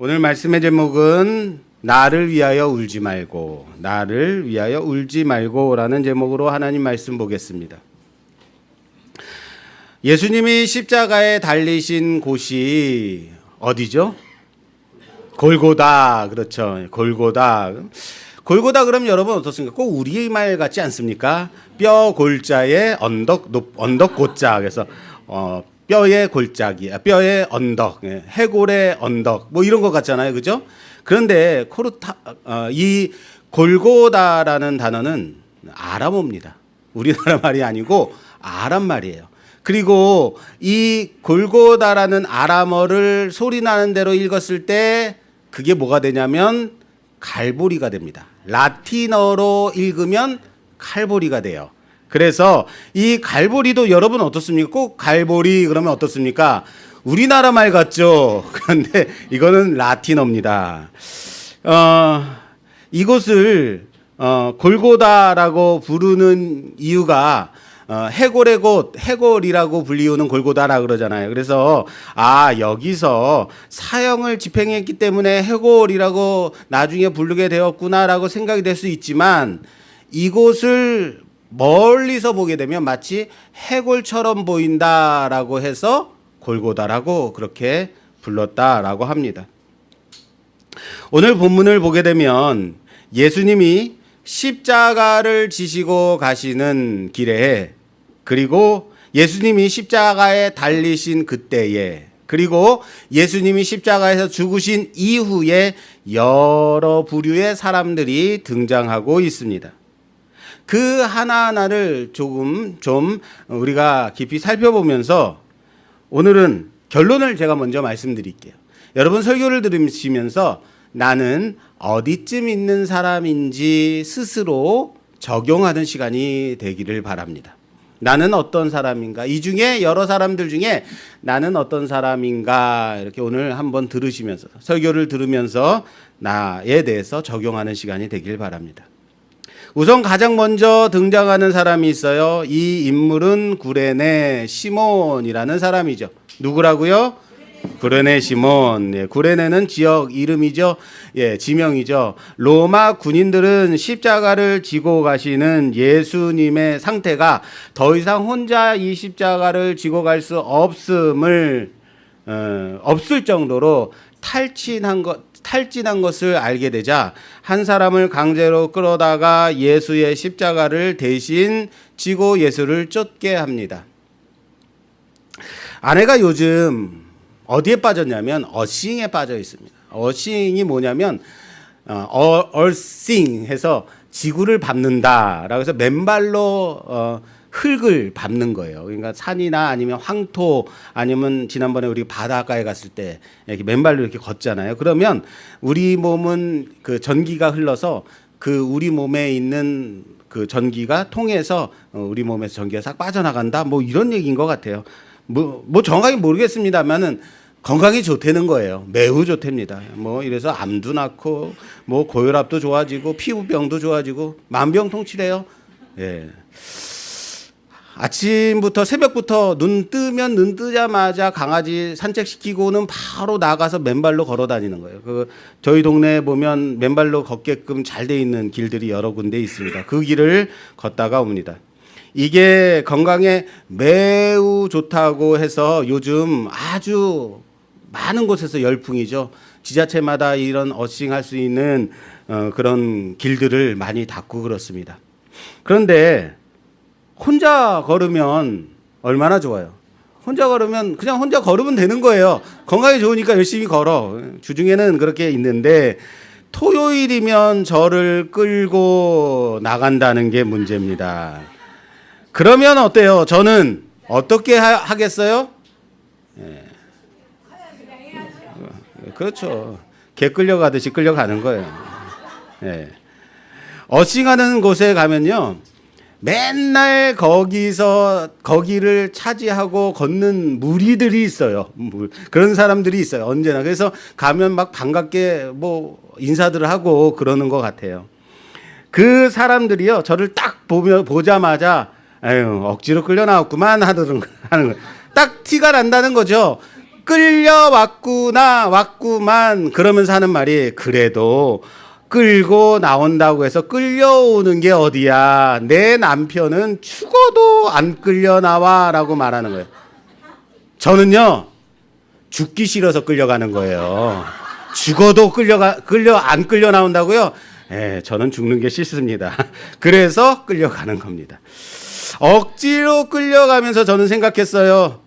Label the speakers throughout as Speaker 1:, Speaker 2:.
Speaker 1: 오늘 말씀의 제목은 나를 위하여 울지 말고, 나를 위하여 울지 말고라는 제목으로 하나님 말씀 보겠습니다. 예수님이 십자가에 달리신 곳이 어디죠? 골고다. 그렇죠. 골고다. 골고다 그럼 여러분 어떻습니까? 꼭 우리말 같지 않습니까? 뼈 골자에 언덕 고자. 그래서 뼈의 골짜기, 뼈의 언덕, 해골의 언덕, 뭐 이런 것 같잖아요, 그죠? 그런데 이 골고다라는 단어는 아람어입니다. 우리나라 말이 아니고 아람 말이에요. 그리고 이 골고다라는 아람어를 소리 나는 대로 읽었을 때 그게 뭐가 되냐면 갈보리가 됩니다. 라틴어로 읽으면 칼보리가 돼요. 그래서 이 갈보리도 여러분 어떻습니까? 꼭 갈보리 그러면 어떻습니까? 우리나라 말 같죠? 그런데 이거는 라틴어입니다. 이곳을 골고다라고 부르는 이유가 해골의 곳, 해골이라고 불리우는 골고다라 그러잖아요. 그래서 여기서 사형을 집행했기 때문에 해골이라고 나중에 부르게 되었구나라고 생각이 될 수 있지만 이곳을 멀리서 보게 되면 마치 해골처럼 보인다라고 해서 골고다라고 그렇게 불렀다라고 합니다. 오늘 본문을 보게 되면 예수님이 십자가를 지시고 가시는 길에, 그리고 예수님이 십자가에 달리신 그때에, 그리고 예수님이 십자가에서 죽으신 이후에 여러 부류의 사람들이 등장하고 있습니다. 그 하나하나를 좀 우리가 깊이 살펴보면서 오늘은 결론을 제가 먼저 말씀드릴게요. 여러분 설교를 들으시면서 나는 어디쯤 있는 사람인지 스스로 적용하는 시간이 되기를 바랍니다. 나는 어떤 사람인가? 이 중에 여러 사람들 중에 나는 어떤 사람인가? 이렇게 오늘 한번 들으시면서 설교를 들으면서 나에 대해서 적용하는 시간이 되길 바랍니다. 우선 가장 먼저 등장하는 사람이 있어요. 이 인물은 구레네 시몬이라는 사람이죠. 누구라고요? 구레네 시몬. 구레네는 지역 이름이죠. 지명이죠. 로마 군인들은 십자가를 지고 가시는 예수님의 상태가 더 이상 혼자 이 십자가를 지고 갈 수 없을 정도로 탈진한 것을 알게 되자 한 사람을 강제로 끌어다가 예수의 십자가를 대신 지고 예수를 쫓게 합니다. 아내가 요즘 어디에 빠졌냐면 어싱에 빠져 있습니다. 어싱이 뭐냐면 얼싱 해서 지구를 밟는다라고 해서 맨발로 흙을 밟는 거예요. 그러니까 산이나 아니면 황토 아니면 지난번에 우리 바닷가에 갔을 때 이렇게 맨발로 이렇게 걷잖아요. 그러면 우리 몸은 그 전기가 흘러서 그 우리 몸에 있는 그 전기가 통해서 우리 몸에서 전기가 싹 빠져나간다. 뭐 이런 얘기인 것 같아요. 뭐 정확하게 모르겠습니다만은 건강이 좋다는 거예요. 매우 좋답니다. 뭐 이래서 암도 낳고 뭐 고혈압도 좋아지고 피부병도 좋아지고 만병통치래요. 예. 아침부터 새벽부터 눈 뜨자마자 강아지 산책시키고는 바로 나가서 맨발로 걸어 다니는 거예요. 저희 동네에 보면 맨발로 걷게끔 잘 돼 있는 길들이 여러 군데 있습니다. 그 길을 걷다가 옵니다. 이게 건강에 매우 좋다고 해서 요즘 아주 많은 곳에서 열풍이죠. 지자체마다 이런 어싱할 수 있는 그런 길들을 많이 닫고 그렇습니다. 그런데 혼자 걸으면 얼마나 좋아요. 혼자 걸으면 그냥 혼자 걸으면 되는 거예요. 건강에 좋으니까 열심히 걸어. 주중에는 그렇게 있는데 토요일이면 저를 끌고 나간다는 게 문제입니다. 그러면 어때요? 저는 어떻게 하겠어요? 그렇죠. 개 끌려가듯이 끌려가는 거예요. 어싱하는 곳에 가면요. 맨날 거기를 차지하고 걷는 무리들이 있어요. 그런 사람들이 있어요. 언제나. 그래서 가면 막 반갑게 뭐 인사들을 하고 그러는 것 같아요. 그 사람들이요. 저를 딱 보자마자 억지로 끌려 나왔구만 하는 거예요. 딱 티가 난다는 거죠. 왔구만 그러면서 하는 말이, 그래도 끌고 나온다고 해서 끌려오는 게 어디야. 내 남편은 죽어도 안 끌려 나와라고 말하는 거예요. 저는요, 죽기 싫어서 끌려가는 거예요. 죽어도 안 끌려 나온다고요? 저는 죽는 게 싫습니다. 그래서 끌려가는 겁니다. 억지로 끌려가면서 저는 생각했어요.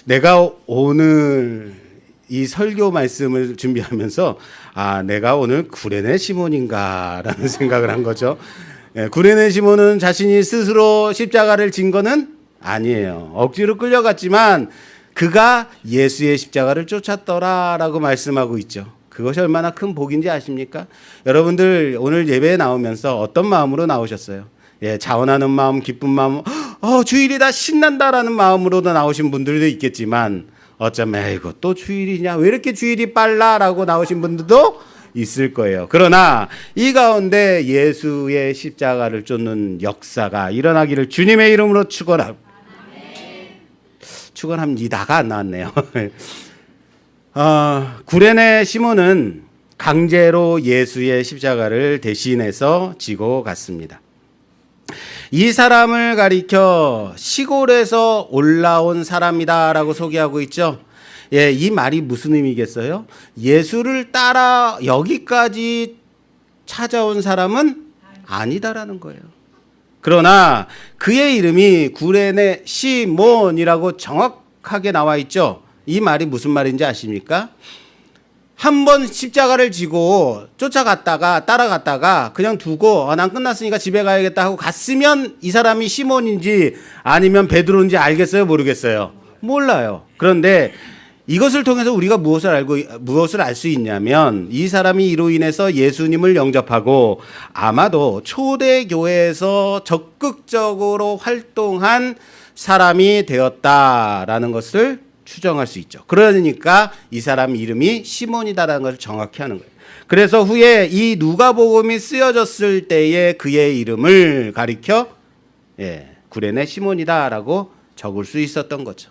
Speaker 1: 내가 오늘 이 설교 말씀을 준비하면서 내가 오늘 구레네 시몬인가라는 생각을 한 거죠. 구레네 시몬은 자신이 스스로 십자가를 진 거는 아니에요. 억지로 끌려갔지만 그가 예수의 십자가를 쫓았더라라고 말씀하고 있죠. 그것이 얼마나 큰 복인지 아십니까? 여러분들 오늘 예배에 나오면서 어떤 마음으로 나오셨어요? 자원하는 마음, 기쁜 마음, 주일이다 신난다라는 마음으로도 나오신 분들도 있겠지만, 어쩌면 이거 또 주일이냐, 왜 이렇게 주일이 빨라라고 나오신 분들도 있을 거예요. 그러나 이 가운데 예수의 십자가를 쫓는 역사가 일어나기를 주님의 이름으로 축원합니다가 안 나왔네요. 구레네 시몬은 강제로 예수의 십자가를 대신해서 지고 갔습니다. 이 사람을 가리켜 시골에서 올라온 사람이다라고 소개하고 있죠. 이 말이 무슨 의미겠어요? 예수를 따라 여기까지 찾아온 사람은 아니다라는 거예요. 그러나 그의 이름이 구레네 시몬이라고 정확하게 나와 있죠. 이 말이 무슨 말인지 아십니까? 한 번 십자가를 지고 따라갔다가 그냥 두고 난 끝났으니까 집에 가야겠다 하고 갔으면 이 사람이 시몬인지 아니면 베드로인지 알겠어요? 모르겠어요? 몰라요. 그런데 이것을 통해서 우리가 무엇을 알 수 있냐면, 이 사람이 이로 인해서 예수님을 영접하고 아마도 초대교회에서 적극적으로 활동한 사람이 되었다라는 것을 추정할 수 있죠. 그러니까 이 사람 이름이 시몬이다라는 것을 정확히 하는 거예요. 그래서 후에 이 누가복음이 쓰여졌을 때에 그의 이름을 가리켜 구레네 시몬이다라고 적을 수 있었던 거죠.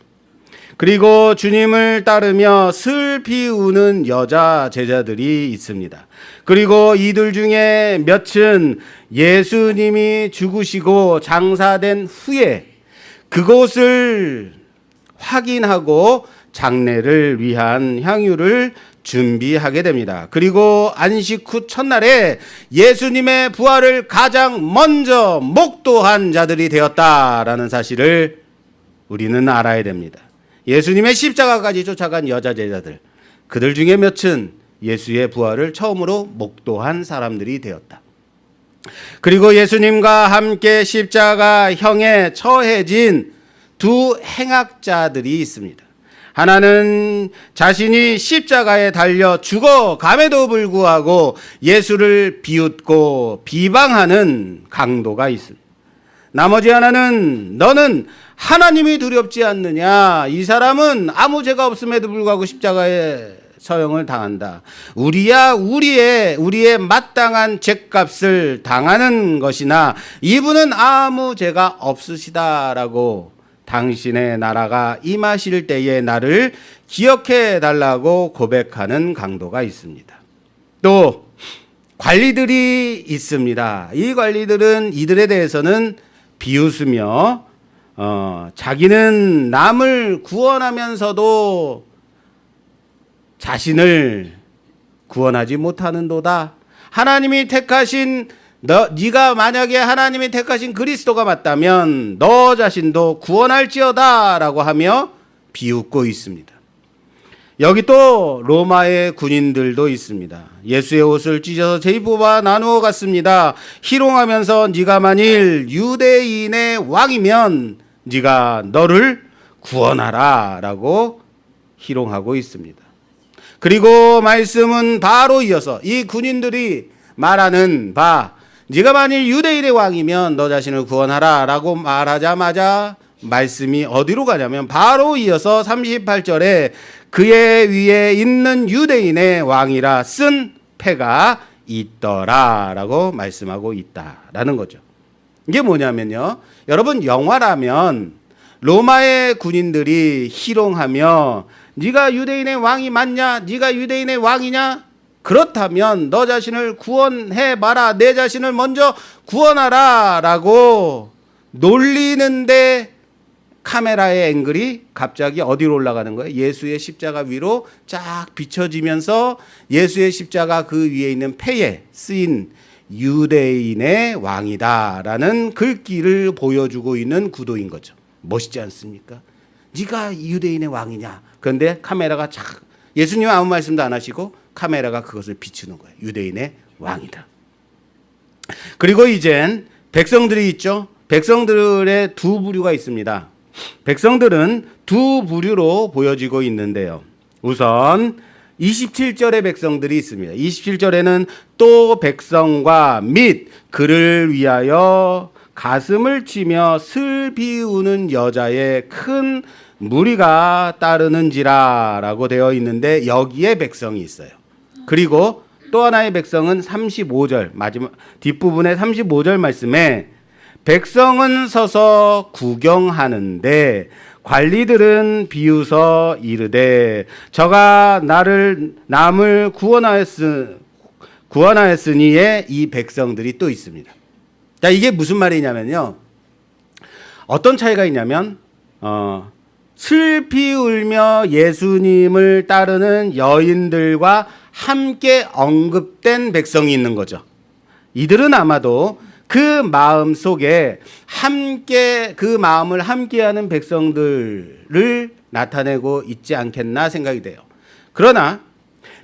Speaker 1: 그리고 주님을 따르며 슬피 우는 여자 제자들이 있습니다. 그리고 이들 중에 몇은 예수님이 죽으시고 장사된 후에 그곳을 확인하고 장례를 위한 향유를 준비하게 됩니다. 그리고 안식 후 첫날에 예수님의 부활을 가장 먼저 목도한 자들이 되었다라는 사실을 우리는 알아야 됩니다. 예수님의 십자가까지 쫓아간 여자 제자들, 그들 중에 몇은 예수의 부활을 처음으로 목도한 사람들이 되었다. 그리고 예수님과 함께 십자가형에 처해진 두 행악자들이 있습니다. 하나는 자신이 십자가에 달려 죽어감에도 불구하고 예수를 비웃고 비방하는 강도가 있습니다. 나머지 하나는 너는 하나님이 두렵지 않느냐, 이 사람은 아무 죄가 없음에도 불구하고 십자가에 처형을 당한다. 우리의 마땅한 죄값을 당하는 것이나 이분은 아무 죄가 없으시다라고 당신의 나라가 임하실 때에 나를 기억해 달라고 고백하는 강도가 있습니다. 또 관리들이 있습니다. 이 관리들은 이들에 대해서는 비웃으며 자기는 남을 구원하면서도 자신을 구원하지 못하는도다. 하나님이 택하신 네가 만약에 하나님이 택하신 그리스도가 맞다면 너 자신도 구원할지어다 라고 하며 비웃고 있습니다. 여기 또 로마의 군인들도 있습니다. 예수의 옷을 찢어서 제비뽑아 나누어 갔습니다. 희롱하면서 네가 만일 유대인의 왕이면 네가 너를 구원하라 라고 희롱하고 있습니다. 그리고 말씀은 바로 이어서 이 군인들이 말하는 바, 네가 만일 유대인의 왕이면 너 자신을 구원하라 라고 말하자마자 말씀이 어디로 가냐면 바로 이어서 38절에 그의 위에 있는 유대인의 왕이라 쓴 패가 있더라 라고 말씀하고 있다라는 거죠. 이게 뭐냐면요, 여러분 영화라면 로마의 군인들이 희롱하며 네가 유대인의 왕이 맞냐? 네가 유대인의 왕이냐? 그렇다면 너 자신을 구원해봐라. 내 자신을 먼저 구원하라 라고 놀리는데 카메라의 앵글이 갑자기 어디로 올라가는 거예요? 예수의 십자가 위로 쫙 비춰지면서 예수의 십자가 그 위에 있는 패에 쓰인 유대인의 왕이다라는 글귀를 보여주고 있는 구도인 거죠. 멋있지 않습니까? 네가 유대인의 왕이냐? 그런데 카메라가 착, 예수님은 아무 말씀도 안 하시고 카메라가 그것을 비추는 거예요. 유대인의 왕이다. 그리고 이젠 백성들이 있죠. 백성들의 두 부류가 있습니다. 백성들은 두 부류로 보여지고 있는데요. 우선 27절의 백성들이 있습니다. 27절에는 또 백성과 및 그를 위하여 가슴을 치며 슬피 우는 여자의 큰 무리가 따르는지라 라고 되어 있는데 여기에 백성이 있어요. 그리고 또 하나의 백성은 35절 마지막 뒷부분의 35절 말씀에 백성은 서서 구경하는데 관리들은 비웃어 이르되 저가 남을 구원하였으니에 이 백성들이 또 있습니다. 자, 이게 무슨 말이냐면요. 어떤 차이가 있냐면 슬피 울며 예수님을 따르는 여인들과 함께 언급된 백성이 있는 거죠. 이들은 아마도 그 마음 속에 함께 그 마음을 함께하는 백성들을 나타내고 있지 않겠나 생각이 돼요. 그러나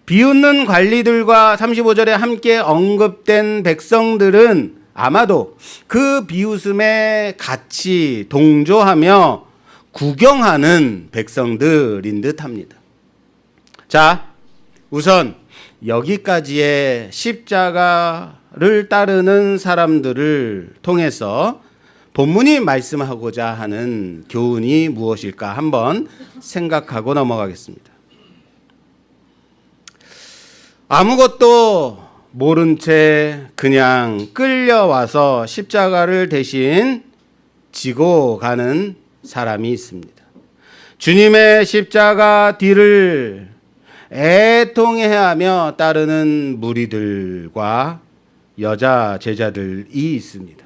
Speaker 1: 비웃는 관리들과 35절에 함께 언급된 백성들은 아마도 그 비웃음에 같이 동조하며 구경하는 백성들인 듯합니다. 자, 우선 여기까지의 십자가를 따르는 사람들을 통해서 본문이 말씀하고자 하는 교훈이 무엇일까 한번 생각하고 넘어가겠습니다. 아무것도 모른 채 그냥 끌려와서 십자가를 대신 지고 가는 사람이 있습니다. 주님의 십자가 뒤를 애통해하며 따르는 무리들과 여자 제자들이 있습니다.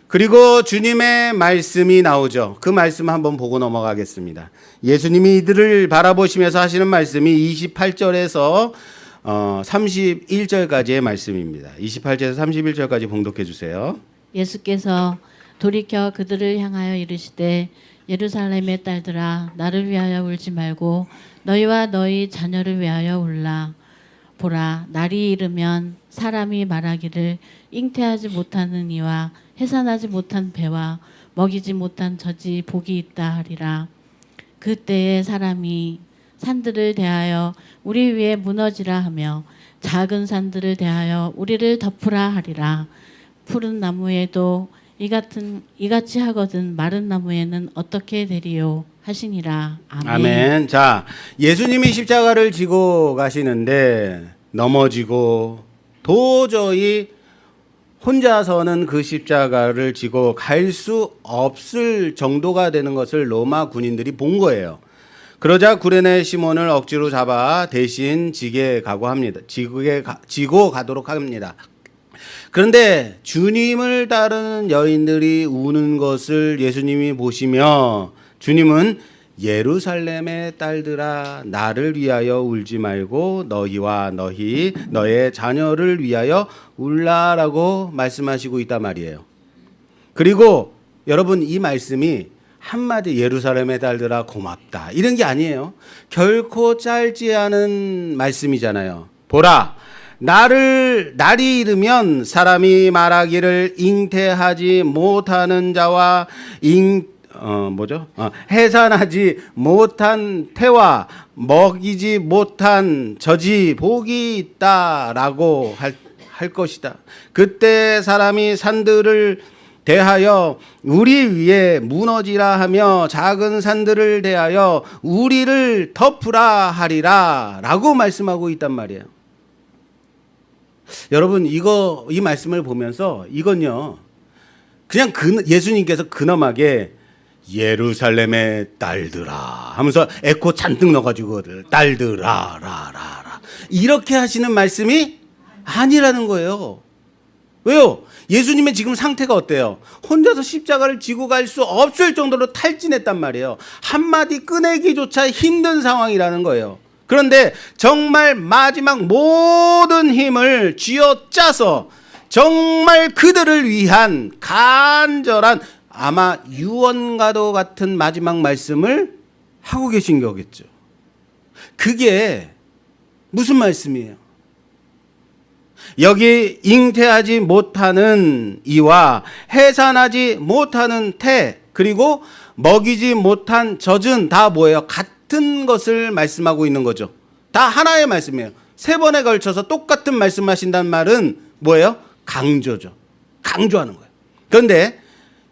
Speaker 1: 그리고 주님의 말씀이 나오죠. 그 말씀 한번 보고 넘어가겠습니다. 예수님이 이들을 바라보시면서 하시는 말씀이 28절에서 31절까지의 말씀입니다. 28절에서 31절까지 봉독해 주세요.
Speaker 2: 예수께서 돌이켜 그들을 향하여 이르시되 예루살렘의 딸들아 나를 위하여 울지 말고 너희와 너희 자녀를 위하여 울라. 보라, 날이 이르면 사람이 말하기를 잉태하지 못하는 이와 해산하지 못한 배와 먹이지 못한 젖이 복이 있다 하리라. 그때에 사람이 산들을 대하여 우리 위에 무너지라 하며 작은 산들을 대하여 우리를 덮으라 하리라. 푸른 나무에도 이같이 하거든 마른 나무에는 어떻게 되리요 하시니라. 아멘.
Speaker 1: 아멘. 자, 예수님이 십자가를 지고 가시는데 넘어지고 도저히 혼자서는 그 십자가를 지고 갈 수 없을 정도가 되는 것을 로마 군인들이 본 거예요. 그러자 구레네 시몬을 억지로 잡아 대신 지고 가도록 합니다. 그런데 주님을 따르는 여인들이 우는 것을 예수님이 보시며 주님은 예루살렘의 딸들아 나를 위하여 울지 말고 너희와 너의 자녀를 위하여 울라라고 말씀하시고 있단 말이에요. 그리고 여러분 이 말씀이 한마디 예루살렘의 딸들아 고맙다 이런 게 아니에요. 결코 짧지 않은 말씀이잖아요. 보라, 날이 이르면 사람이 말하기를 잉태하지 못하는 자와 해산하지 못한 태와 먹이지 못한 젖이 복이 있다라고 할 것이다. 그때 사람이 산들을 대하여 우리 위에 무너지라 하며 작은 산들을 대하여 우리를 덮으라 하리라 라고 말씀하고 있단 말이에요. 여러분 이 말씀을 보면서 이건요 그냥 예수님께서 근엄하게 예루살렘의 딸들아 하면서 에코 잔뜩 넣어가지고 딸들아 라라라 이렇게 하시는 말씀이 아니라는 거예요. 왜요? 예수님의 지금 상태가 어때요? 혼자서 십자가를 지고 갈 수 없을 정도로 탈진했단 말이에요. 한마디 꺼내기조차 힘든 상황이라는 거예요. 그런데 정말 마지막 모든 힘을 쥐어짜서 정말 그들을 위한 간절한 아마 유언과도 같은 마지막 말씀을 하고 계신 거겠죠. 그게 무슨 말씀이에요? 여기 잉태하지 못하는 이와 해산하지 못하는 태 그리고 먹이지 못한 젖은 다 뭐예요? 같은 것을 말씀하고 있는 거죠. 다 하나의 말씀이에요. 세 번에 걸쳐서 똑같은 말씀하신다는 말은 뭐예요? 강조죠. 강조하는 거예요. 그런데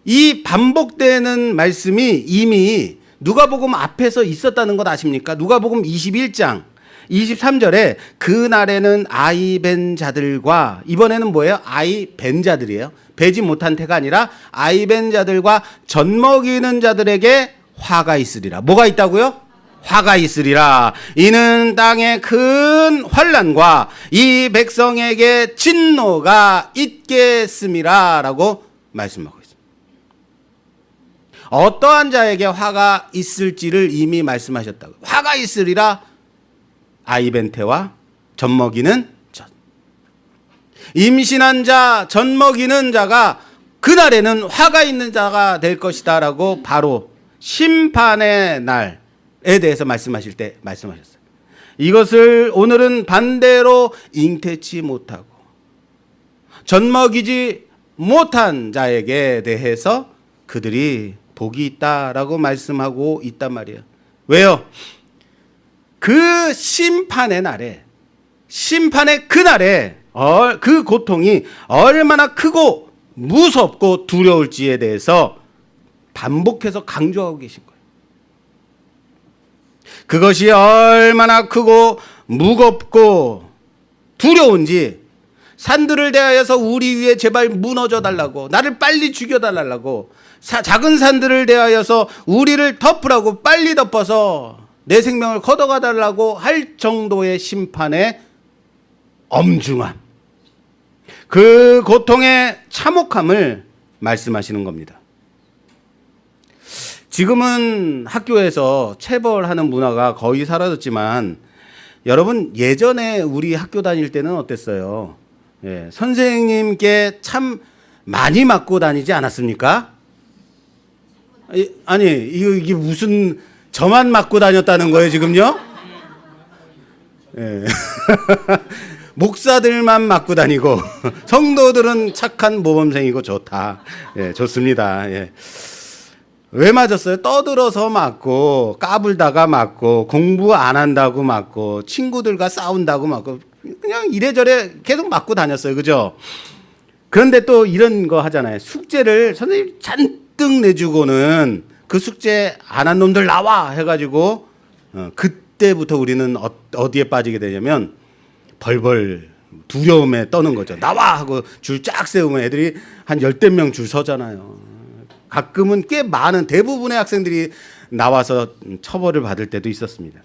Speaker 1: 이 반복되는 말씀이 이미 누가복음 앞에서 있었다는 것 아십니까? 누가복음 21장 23절에 그날에는 아이 벤 자들과 이번에는 뭐예요? 아이 벤 자들이에요. 배지 못한 태가 아니라 아이 벤 자들과 젖 먹이는 자들에게 화가 있으리라. 뭐가 있다고요? 화가 있으리라. 이는 땅에 큰 환난과 이 백성에게 진노가 있겠음이라 라고 말씀하고 있습니다. 어떠한 자에게 화가 있을지를 이미 말씀하셨다고. 화가 있으리라. 아이벤테와 젖 먹이는 젖. 임신한 자, 젖 먹이는 자가 그날에는 화가 있는 자가 될 것이다 라고 바로 심판의 날에 대해서 말씀하실 때 말씀하셨어요. 이것을 오늘은 반대로 잉태치 못하고 젖 먹이지 못한 자에게 대해서 그들이 복이 있다라고 말씀하고 있단 말이에요. 왜요? 그 심판의 날에, 심판의 그날에 그 고통이 얼마나 크고 무섭고 두려울지에 대해서 반복해서 강조하고 계신 거예요. 그것이 얼마나 크고 무겁고 두려운지 산들을 대하여서 우리 위에 제발 무너져 달라고, 나를 빨리 죽여 달라고, 작은 산들을 대하여서 우리를 덮으라고, 빨리 덮어서 내 생명을 걷어가 달라고 할 정도의 심판의 엄중함, 그 고통의 참혹함을 말씀하시는 겁니다. 지금은 학교에서 체벌하는 문화가 거의 사라졌지만 여러분 예전에 우리 학교 다닐 때는 어땠어요? 예, 선생님께 참 많이 맞고 다니지 않았습니까? 아니 이게 무슨 저만 맞고 다녔다는 거예요 지금요? 예. 목사들만 맞고 다니고 성도들은 착한 모범생이고 좋다. 예, 좋습니다. 예. 왜 맞았어요? 떠들어서 맞고, 까불다가 맞고, 공부 안 한다고 맞고, 친구들과 싸운다고 맞고, 그냥 이래저래 계속 맞고 다녔어요. 그죠? 그런데 또 이런 거 하잖아요. 숙제를 선생님 잔뜩 내주고는 그 숙제 안 한 놈들 나와! 해가지고, 그때부터 우리는 어디에 빠지게 되냐면, 벌벌 두려움에 떠는 거죠. 나와! 하고 줄 쫙 세우면 애들이 한 10명 줄 서잖아요. 가끔은 꽤 많은 대부분의 학생들이 나와서 처벌을 받을 때도 있었습니다.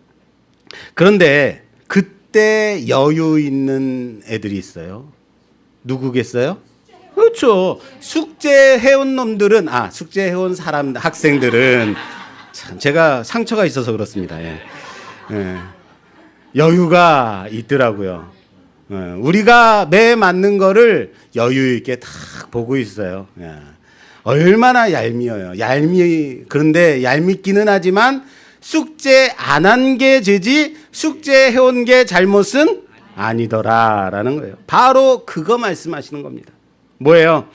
Speaker 1: 그런데 그때 여유 있는 애들이 있어요. 누구겠어요? 그렇죠. 숙제해온 놈들은, 숙제해온 학생들은 참 제가 상처가 있어서 그렇습니다. 예. 예. 여유가 있더라고요. 예. 우리가 매 맞는 거를 여유 있게 딱 보고 있어요. 예. 얼마나 얄미워요. 그런데 얄밉기는 하지만 숙제 안 한 게 죄지 숙제 해온 게 잘못은 아니더라라는 거예요. 바로 그거 말씀하시는 겁니다. 뭐예요?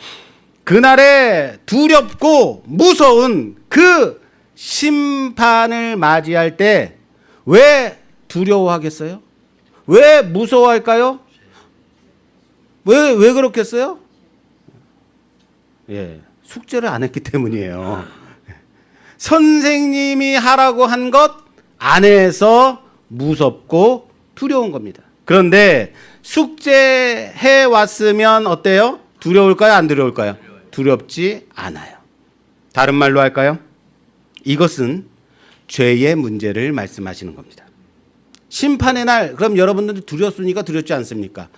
Speaker 1: 그날에 두렵고 무서운 그 심판을 맞이할 때 왜 두려워하겠어요? 왜 무서워할까요? 왜 그렇겠어요? 예. 숙제를 안 했기 때문이에요. 선생님이 하라고 한 것 안 해서 무섭고 두려운 겁니다. 그런데 숙제해 왔으면 어때요? 두려울까요? 안 두려울까요? 두렵지 않아요. 다른 말로 할까요? 이것은 죄의 문제를 말씀하시는 겁니다. 심판의 날, 그럼 여러분들 두렵습니까? 두렵지 않습니까?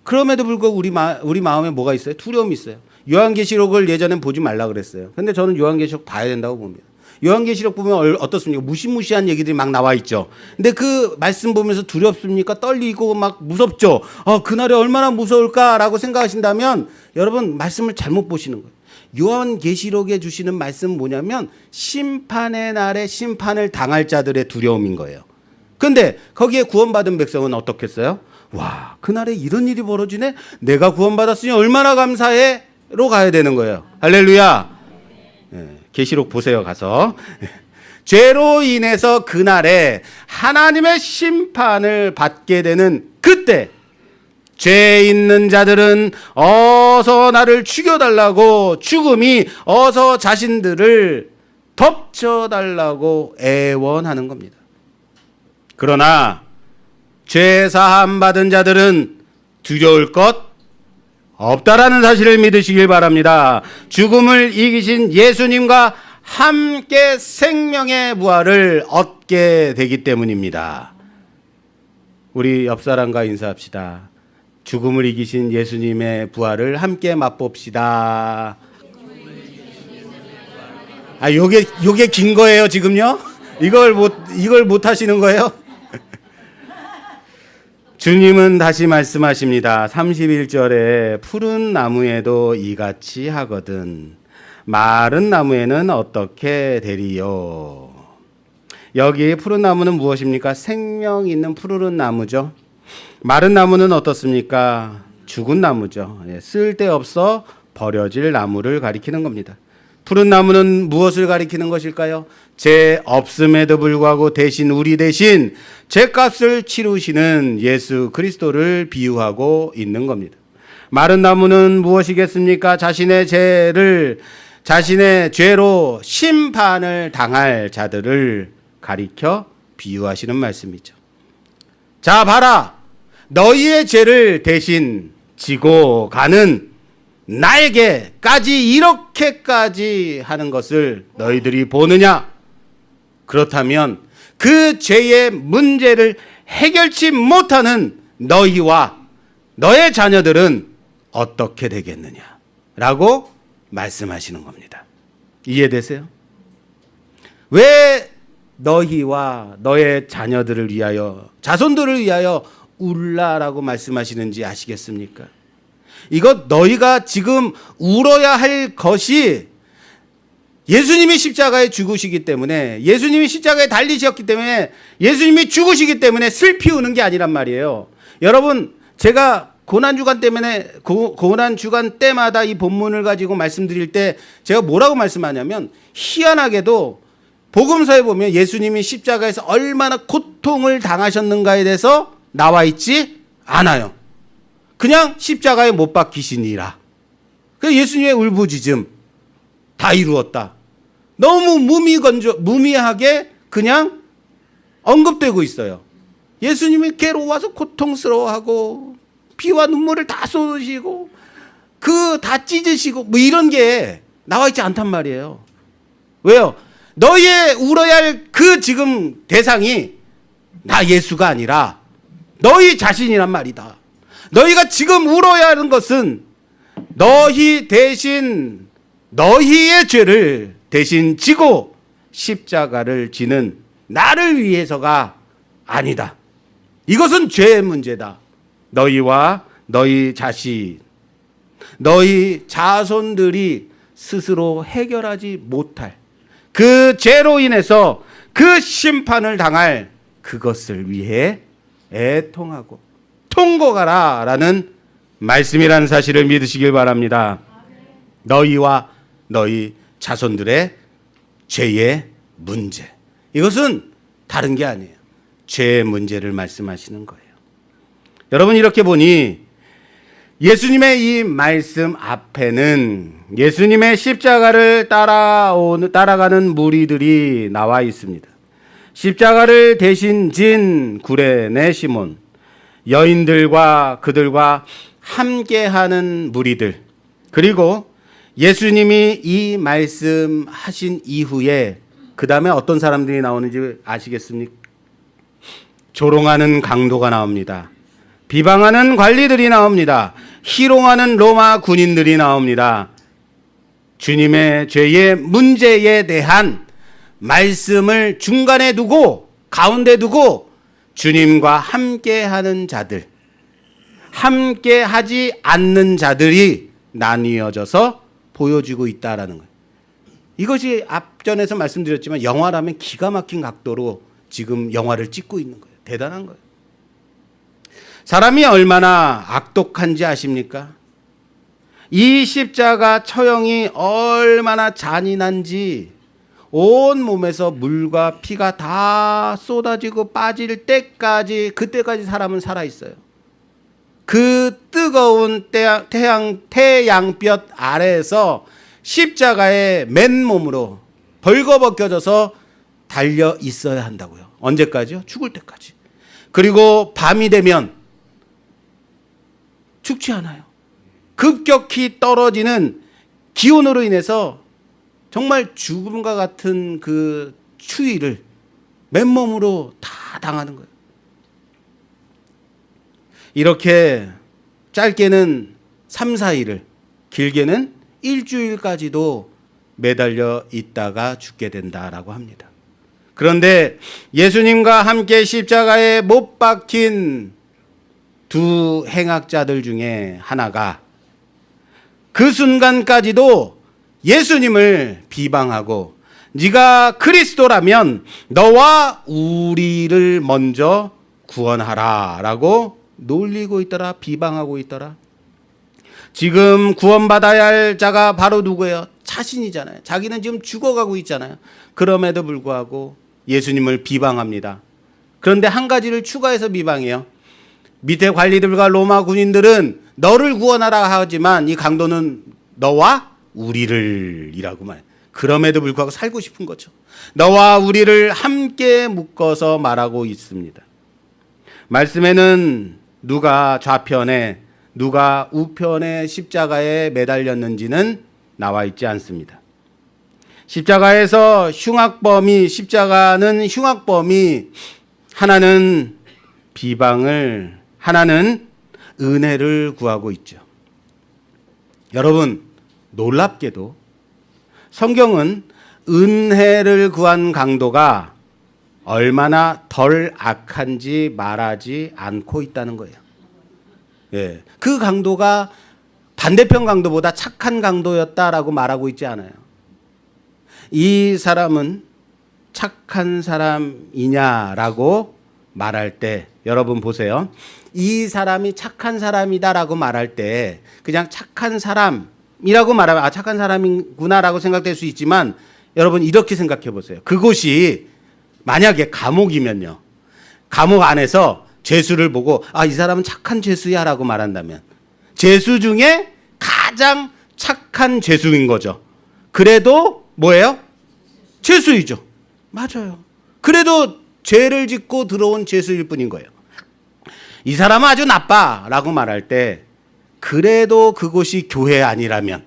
Speaker 1: 그럼에도 불구하고 우리 마음에 뭐가 있어요? 두려움이 있어요. 요한계시록을 예전엔 보지 말라 그랬어요. 근데 저는 요한계시록 봐야 된다고 봅니다. 요한계시록 보면 어떻습니까? 무시무시한 얘기들이 막 나와 있죠. 근데 그 말씀 보면서 두렵습니까? 떨리고 막 무섭죠. 그날이 얼마나 무서울까라고 생각하신다면 여러분 말씀을 잘못 보시는 거예요. 요한계시록에 주시는 말씀은 뭐냐면 심판의 날에 심판을 당할 자들의 두려움인 거예요. 근데 거기에 구원받은 백성은 어떻겠어요? 와, 그날에 이런 일이 벌어지네? 내가 구원받았으니 얼마나 감사해? 로 가야 되는 거예요. 할렐루야. 계시록 보세요, 가서. 죄로 인해서 그날에 하나님의 심판을 받게 되는 그때 죄 있는 자들은 어서 나를 죽여달라고, 죽음이 어서 자신들을 덮쳐달라고 애원하는 겁니다. 그러나 죄 사함 받은 자들은 두려울 것 없다라는 사실을 믿으시길 바랍니다. 죽음을 이기신 예수님과 함께 생명의 부활을 얻게 되기 때문입니다. 우리 옆 사람과 인사합시다. 죽음을 이기신 예수님의 부활을 함께 맛봅시다. 요게 긴 거예요, 지금요? 이걸 못 하시는 거예요? 주님은 다시 말씀하십니다. 31절에 푸른 나무에도 이같이 하거든 마른 나무에는 어떻게 되리요? 여기 푸른 나무는 무엇입니까? 생명 있는 푸르른 나무죠. 마른 나무는 어떻습니까? 죽은 나무죠. 쓸데없어 버려질 나무를 가리키는 겁니다. 푸른 나무는 무엇을 가리키는 것일까요? 죄 없음에도 불구하고 우리 대신 죄값을 치르시는 예수 그리스도를 비유하고 있는 겁니다. 마른 나무는 무엇이겠습니까? 자신의 죄로 심판을 당할 자들을 가리켜 비유하시는 말씀이죠. 자, 봐라. 너희의 죄를 대신 지고 가는 나에게까지 이렇게까지 하는 것을 너희들이 보느냐? 그렇다면 그 죄의 문제를 해결치 못하는 너희와 너의 자녀들은 어떻게 되겠느냐? 라고 말씀하시는 겁니다. 이해되세요? 왜 너희와 너의 자녀들을 위하여, 자손들을 위하여 울라라고 말씀하시는지 아시겠습니까? 이것 너희가 지금 울어야 할 것이 예수님이 십자가에 죽으시기 때문에, 예수님이 십자가에 달리셨기 때문에, 예수님이 죽으시기 때문에 슬피 우는 게 아니란 말이에요. 여러분, 제가 고난주간 때마다 이 본문을 가지고 말씀드릴 때 제가 뭐라고 말씀하냐면, 희한하게도 복음서에 보면 예수님이 십자가에서 얼마나 고통을 당하셨는가에 대해서 나와 있지 않아요. 그냥 십자가에 못 박히시니라. 그 예수님의 울부짖음 다 이루었다. 너무 무미하게 그냥 언급되고 있어요. 예수님이 괴로워서 고통스러워하고 피와 눈물을 다 쏟으시고 다 찢으시고 뭐 이런 게 나와 있지 않단 말이에요. 왜요? 너희의 울어야 할 그 지금 대상이 나 예수가 아니라 너희 자신이란 말이다. 너희가 지금 울어야 하는 것은 너희 대신 너희의 죄를 대신 지고 십자가를 지는 나를 위해서가 아니다. 이것은 죄의 문제다. 너희와 너희 자신, 너희 자손들이 스스로 해결하지 못할 그 죄로 인해서 그 심판을 당할 그것을 위해 애통하고 통곡하라 라는 말씀이라는 사실을 믿으시길 바랍니다. 너희와 너희 자손들의 죄의 문제, 이것은 다른 게 아니에요. 죄의 문제를 말씀하시는 거예요. 여러분, 이렇게 보니 예수님의 이 말씀 앞에는 예수님의 십자가를 따라가는 무리들이 나와 있습니다. 십자가를 대신 진 구레네 시몬, 여인들과 그들과 함께하는 무리들, 그리고 예수님이 이 말씀하신 이후에 그 다음에 어떤 사람들이 나오는지 아시겠습니까? 조롱하는 강도가 나옵니다. 비방하는 관리들이 나옵니다. 희롱하는 로마 군인들이 나옵니다. 주님의 죄의 문제에 대한 말씀을 중간에 두고 가운데 두고 주님과 함께하는 자들, 함께하지 않는 자들이 나뉘어져서 보여지고 있다라는 거예요. 이것이 앞전에서 말씀드렸지만 영화라면 기가 막힌 각도로 지금 영화를 찍고 있는 거예요. 대단한 거예요. 사람이 얼마나 악독한지 아십니까? 이 십자가 처형이 얼마나 잔인한지 온 몸에서 물과 피가 다 쏟아지고 빠질 때까지, 그때까지 사람은 살아있어요. 그 뜨거운 태양볕 아래에서 십자가에 맨몸으로 벌거벗겨져서 달려 있어야 한다고요. 언제까지요? 죽을 때까지. 그리고 밤이 되면 죽지 않아요. 급격히 떨어지는 기온으로 인해서 정말 죽음과 같은 그 추위를 맨몸으로 다 당하는 거예요. 이렇게 짧게는 3, 4일을, 길게는 일주일까지도 매달려 있다가 죽게 된다라고 합니다. 그런데 예수님과 함께 십자가에 못 박힌 두 행악자들 중에 하나가 그 순간까지도 예수님을 비방하고 네가 그리스도라면 너와 우리를 먼저 구원하라 라고 놀리고 있더라, 비방하고 있더라. 지금 구원받아야 할 자가 바로 누구예요? 자신이잖아요. 자기는 지금 죽어가고 있잖아요. 그럼에도 불구하고 예수님을 비방합니다. 그런데 한 가지를 추가해서 비방해요. 밑에 관리들과 로마 군인들은 너를 구원하라 하지만 이 강도는 너와 우리를 이라고 말해요. 그럼에도 불구하고 살고 싶은 거죠. 너와 우리를 함께 묶어서 말하고 있습니다. 말씀에는 누가 좌편에 누가 우편에 십자가에 매달렸는지는 나와 있지 않습니다. 십자가는 흉악범이 하나는 비방을, 하나는 은혜를 구하고 있죠. 여러분, 놀랍게도 성경은 은혜를 구한 강도가 얼마나 덜 악한지 말하지 않고 있다는 거예요. 예, 그 강도가 반대편 강도보다 착한 강도였다라고 말하고 있지 않아요. 이 사람은 착한 사람이냐라고 말할 때 여러분 보세요. 이 사람이 착한 사람이다라고 말할 때 그냥 착한 사람이라고 말하면 착한 사람이구나라고 생각될 수 있지만 여러분 이렇게 생각해 보세요. 그곳이 만약에 감옥이면요. 감옥 안에서 죄수를 보고 이 사람은 착한 죄수야라고 말한다면 죄수 중에 가장 착한 죄수인 거죠. 그래도 뭐예요? 죄수이죠. 맞아요. 그래도 죄를 짓고 들어온 죄수일 뿐인 거예요. 이 사람은 아주 나빠라고 말할 때 그래도 그곳이 교회 아니라면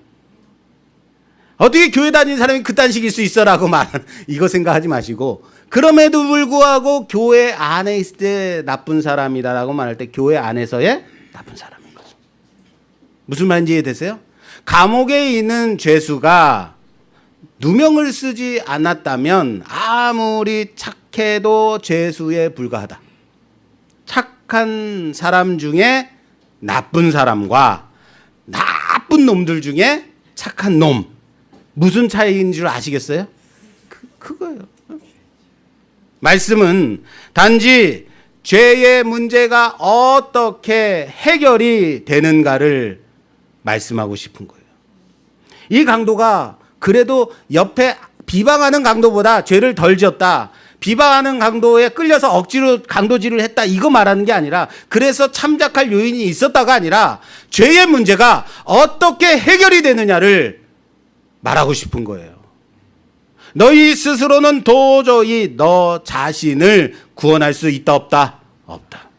Speaker 1: 어떻게 교회 다니는 사람이 그딴 식일 수 있어라고 말하는 이거 생각하지 마시고 그럼에도 불구하고 교회 안에 있을 때 나쁜 사람이다라고 말할 때 교회 안에서의 나쁜 사람인 거죠. 무슨 말인지 이해되세요? 감옥에 있는 죄수가 누명을 쓰지 않았다면 아무리 착해도 죄수에 불과하다. 착한 사람 중에 나쁜 사람과 나쁜 놈들 중에 착한 놈. 무슨 차이인 줄 아시겠어요? 그거예요. 말씀은 단지 죄의 문제가 어떻게 해결이 되는가를 말씀하고 싶은 거예요. 이 강도가 그래도 옆에 비방하는 강도보다 죄를 덜 지었다. 비방하는 강도에 끌려서 억지로 강도질을 했다. 이거 말하는 게 아니라 그래서 참작할 요인이 있었다가 아니라 죄의 문제가 어떻게 해결이 되느냐를 말하고 싶은 거예요. 너희 스스로는 도저히 너 자신을 구원할 수 있다 없다? 없다.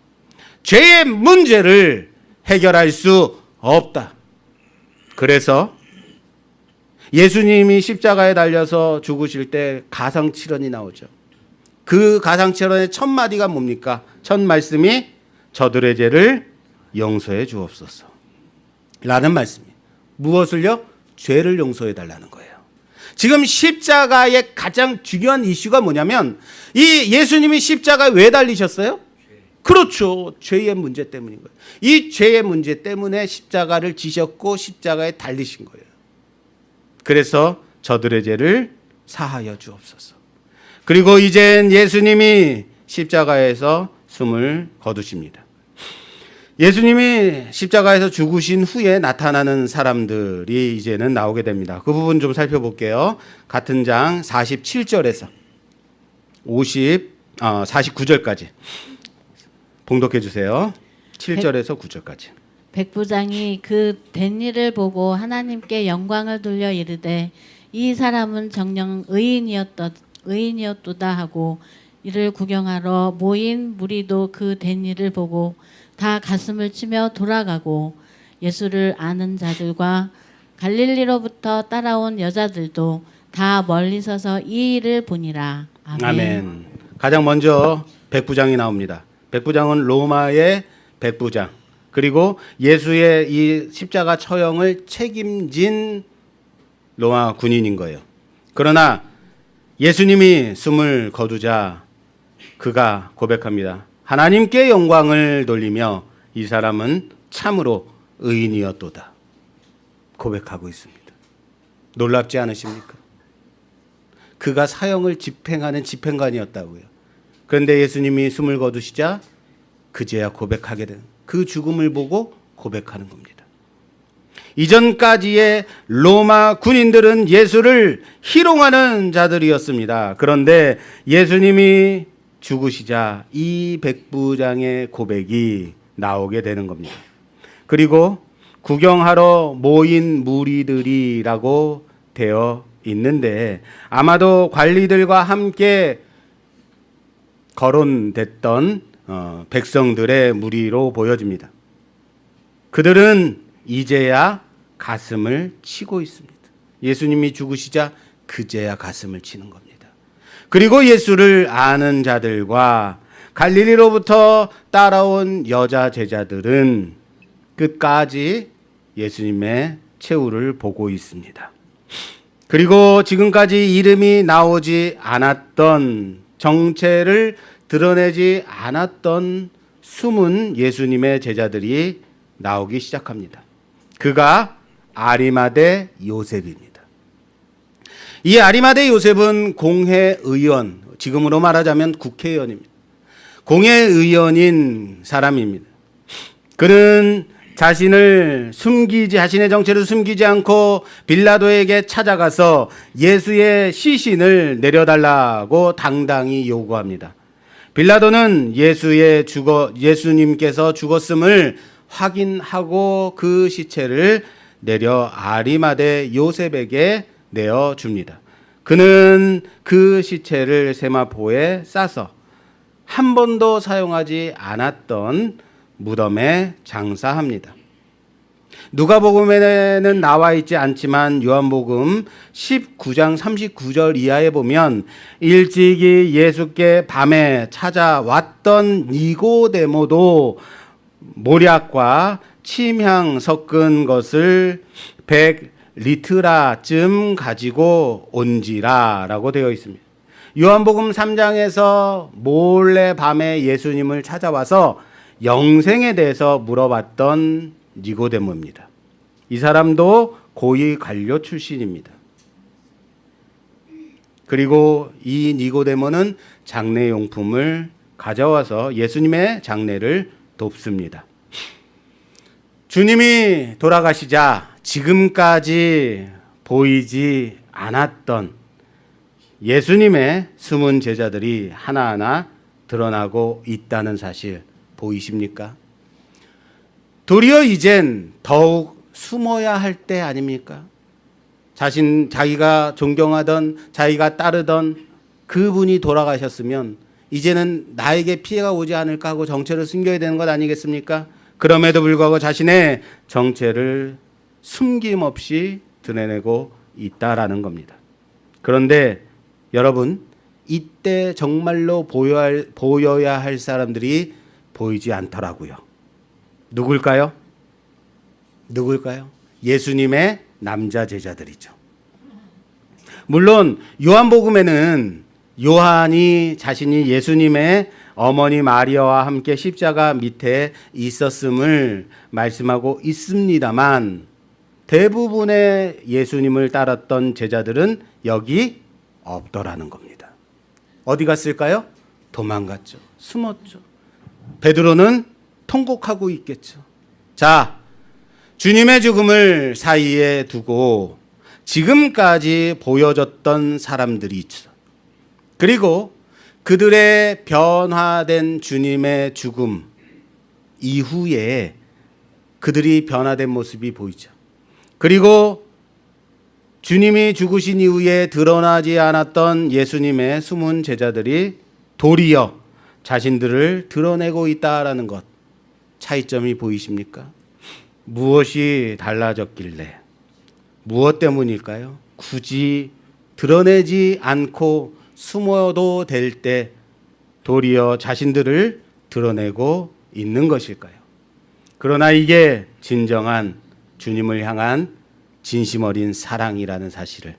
Speaker 1: 죄의 문제를 해결할 수 없다. 그래서 예수님이 십자가에 달려서 죽으실 때 가상칠언이 나오죠. 그 가상칠언의 첫 마디가 뭡니까? 첫 말씀이 저들의 죄를 용서해 주옵소서 라는 말씀이에요. 무엇을요? 죄를 용서해 달라는 거예요. 지금 십자가의 가장 중요한 이슈가 뭐냐면 이 예수님이 십자가에 왜 달리셨어요? 그렇죠. 죄의 문제 때문인 거예요. 이 죄의 문제 때문에 십자가를 지셨고 십자가에 달리신 거예요. 그래서 저들의 죄를 사하여 주옵소서. 그리고 이젠 예수님이 십자가에서 숨을 거두십니다. 예수님이 십자가에서 죽으신 후에 나타나는 사람들이 이제는 나오게 됩니다. 그 부분 좀 살펴볼게요. 같은 장 47절에서 49절까지 봉독해 주세요. 7절에서 9절까지.
Speaker 2: 백부장이 그 된 일을 보고 하나님께 영광을 돌려 이르되 이 사람은 정녕 의인이었도다 하고 이를 구경하러 모인 무리도 그 된 일을 보고 다 가슴을 치며 돌아가고 예수를 아는 자들과 갈릴리로부터 따라온 여자들도 다 멀리 서서 이 일을 보니라. 아멘.
Speaker 1: 아멘. 가장 먼저 백부장이 나옵니다. 백부장은 로마의 백부장, 그리고 예수의 이 십자가 처형을 책임진 로마 군인인 거예요. 그러나 예수님이 숨을 거두자 그가 고백합니다. 하나님께 영광을 돌리며 이 사람은 참으로 의인이었도다 고백하고 있습니다. 놀랍지 않으십니까? 그가 사형을 집행하는 집행관이었다고요. 그런데 예수님이 숨을 거두시자 그제야 고백하게 된, 그 죽음을 보고 고백하는 겁니다. 이전까지의 로마 군인들은 예수를 희롱하는 자들이었습니다. 그런데 예수님이 죽으시자 이 백부장의 고백이 나오게 되는 겁니다. 그리고 구경하러 모인 무리들이라고 되어 있는데 아마도 관리들과 함께 거론됐던 백성들의 무리로 보여집니다. 그들은 이제야 가슴을 치고 있습니다. 예수님이 죽으시자 그제야 가슴을 치는 겁니다. 그리고 예수를 아는 자들과 갈릴리로부터 따라온 여자 제자들은 끝까지 예수님의 최후를 보고 있습니다. 그리고 지금까지 이름이 나오지 않았던, 정체를 드러내지 않았던 숨은 예수님의 제자들이 나오기 시작합니다. 그가 아리마대 요셉입니다. 이 아리마대 요셉은 공회의원, 지금으로 말하자면 국회의원입니다. 공회의원인 사람입니다. 그는 자신의 정체를 숨기지 않고 빌라도에게 찾아가서 예수의 시신을 내려달라고 당당히 요구합니다. 빌라도는 예수님께서 죽었음을 확인하고 그 시체를 내려 아리마대 요셉에게 내어줍니다. 그는 그 시체를 세마포에 싸서 한 번도 사용하지 않았던 무덤에 장사합니다. 누가복음에는 나와 있지 않지만 요한복음 19장 39절 이하에 보면 일찍이 예수께 밤에 찾아왔던 니고데모도 모략과 침향 섞은 것을 100리트라쯤 가지고 온지라라고 되어 있습니다. 요한복음 3장에서 몰래 밤에 예수님을 찾아와서 영생에 대해서 물어봤던 니고데모입니다. 이 사람도 고위 관료 출신입니다. 그리고 이 니고데모는 장례용품을 가져와서 예수님의 장례를 돕습니다. 주님이 돌아가시자 지금까지 보이지 않았던 예수님의 숨은 제자들이 하나하나 드러나고 있다는 사실 보이십니까? 도리어 이젠 더욱 숨어야 할 때 아닙니까? 자기가 존경하던, 자기가 따르던 그분이 돌아가셨으면 이제는 나에게 피해가 오지 않을까 하고 정체를 숨겨야 되는 것 아니겠습니까? 그럼에도 불구하고 자신의 정체를 숨김없이 드러내고 있다라는 겁니다. 그런데 여러분, 이때 정말로 보여야 할 사람들이 보이지 않더라고요. 누굴까요? 예수님의 남자 제자들이죠. 물론 요한복음에는 요한이 자신이 예수님의 어머니 마리아와 함께 십자가 밑에 있었음을 말씀하고 있습니다만, 대부분의 예수님을 따랐던 제자들은 여기 없더라는 겁니다. 어디 갔을까요? 도망갔죠. 숨었죠. 베드로는 통곡하고 있겠죠. 자, 주님의 죽음을 사이에 두고 지금까지 보여줬던 사람들이 있죠. 그리고 그들의 변화된 주님의 죽음 이후에 그들이 변화된 모습이 보이죠. 그리고 주님이 죽으신 이후에 드러나지 않았던 예수님의 숨은 제자들이 도리어 자신들을 드러내고 있다라는 것, 차이점이 보이십니까? 무엇이 달라졌길래, 무엇 때문일까요? 굳이 드러내지 않고 숨어도 될 때 도리어 자신들을 드러내고 있는 것일까요? 그러나 이게 진정한 주님을 향한 진심 어린 사랑이라는 사실을,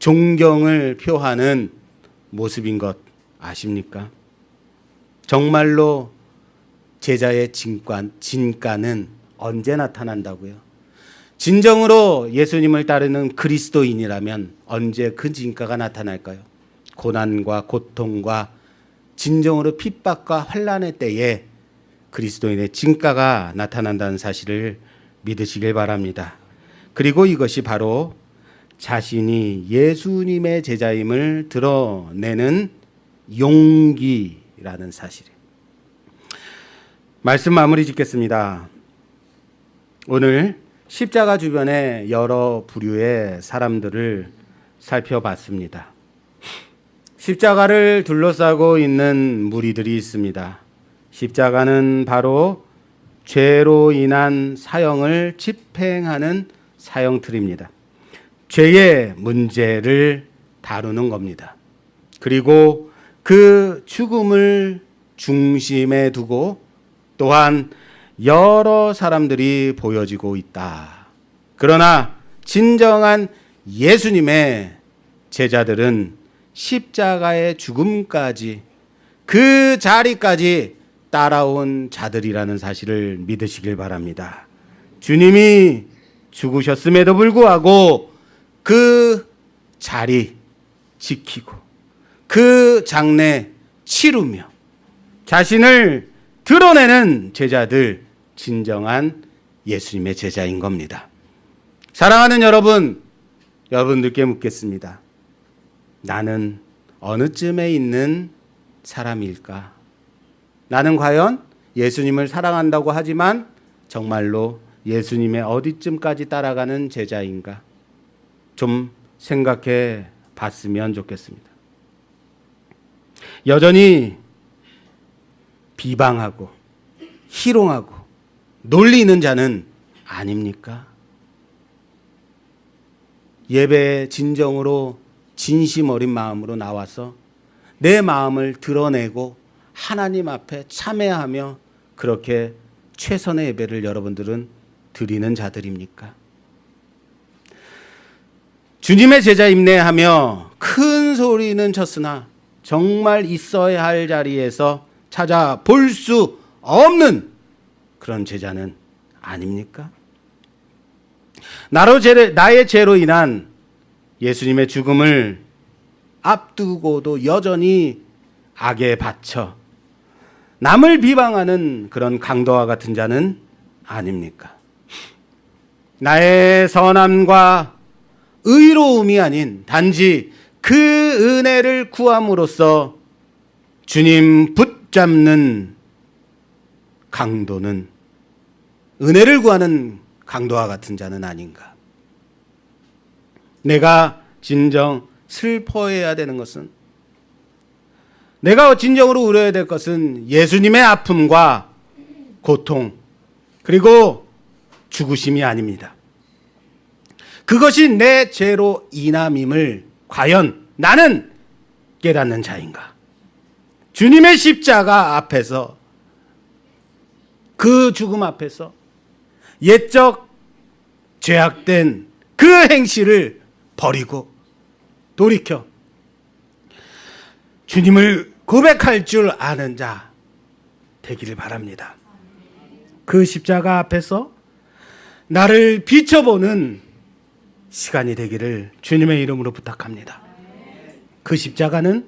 Speaker 1: 존경을 표하는 모습인 것 아십니까? 정말로 제자의 진가는 언제 나타난다고요? 진정으로 예수님을 따르는 그리스도인이라면 언제 그 진가가 나타날까요? 고난과 고통과 진정으로 핍박과 환난의 때에 그리스도인의 진가가 나타난다는 사실을 믿으시길 바랍니다. 그리고 이것이 바로 자신이 예수님의 제자임을 드러내는 용기라는 사실이에요. 말씀 마무리 짓겠습니다. 오늘 십자가 주변에 여러 부류의 사람들을 살펴봤습니다. 십자가를 둘러싸고 있는 무리들이 있습니다. 십자가는 바로 죄로 인한 사형을 집행하는 사형틀입니다. 죄의 문제를 다루는 겁니다. 그리고 그 죽음을 중심에 두고 또한 여러 사람들이 보여지고 있다. 그러나 진정한 예수님의 제자들은 십자가의 죽음까지, 그 자리까지 따라온 자들이라는 사실을 믿으시길 바랍니다. 주님이 죽으셨음에도 불구하고 그 자리 지키고 그 장래 치르며 자신을 드러내는 제자들, 진정한 예수님의 제자인 겁니다. 사랑하는 여러분, 여러분들께 묻겠습니다. 나는 어느쯤에 있는 사람일까? 나는 과연 예수님을 사랑한다고 하지만 정말로 예수님의 어디쯤까지 따라가는 제자인가? 좀 생각해 봤으면 좋겠습니다. 여전히 비방하고 희롱하고 놀리는 자는 아닙니까? 예배에 진정으로 진심 어린 마음으로 나와서 내 마음을 드러내고 하나님 앞에 참회하며 그렇게 최선의 예배를 여러분들은 드리는 자들입니까? 주님의 제자 임내하며 큰 소리는 쳤으나 정말 있어야 할 자리에서 찾아볼 수 없는 그런 제자는 아닙니까? 나의 죄로 인한 예수님의 죽음을 앞두고도 여전히 악에 바쳐 남을 비방하는 그런 강도와 같은 자는 아닙니까? 나의 선함과 의로움이 아닌 단지 그 은혜를 구함으로써 주님 붙잡는 강도는, 은혜를 구하는 강도와 같은 자는 아닌가? 내가 진정 슬퍼해야 되는 것은, 내가 진정으로 울어야 될 것은 예수님의 아픔과 고통, 그리고 죽으심이 아닙니다. 그것이 내 죄로 인함임을 과연 나는 깨닫는 자인가? 주님의 십자가 앞에서, 그 죽음 앞에서 옛적 죄악된 그 행실을 버리고 돌이켜 주님을 고백할 줄 아는 자 되기를 바랍니다. 그 십자가 앞에서 나를 비춰보는 시간이 되기를 주님의 이름으로 부탁합니다. 그 십자가는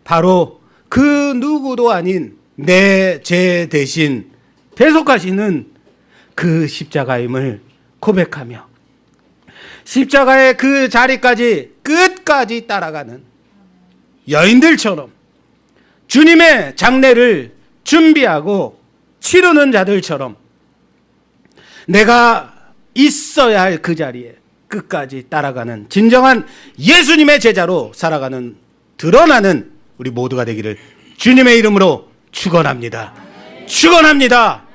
Speaker 1: 바로 그 누구도 아닌 내 죄 대신 대속하시는 그 십자가임을 고백하며 십자가의 그 자리까지 끝까지 따라가는 여인들처럼 주님의 장례를 준비하고 치르는 자들처럼 내가 있어야 할 그 자리에 끝까지 따라가는 진정한 예수님의 제자로 살아가는, 드러나는 우리 모두가 되기를 주님의 이름으로 축원합니다. 축원합니다.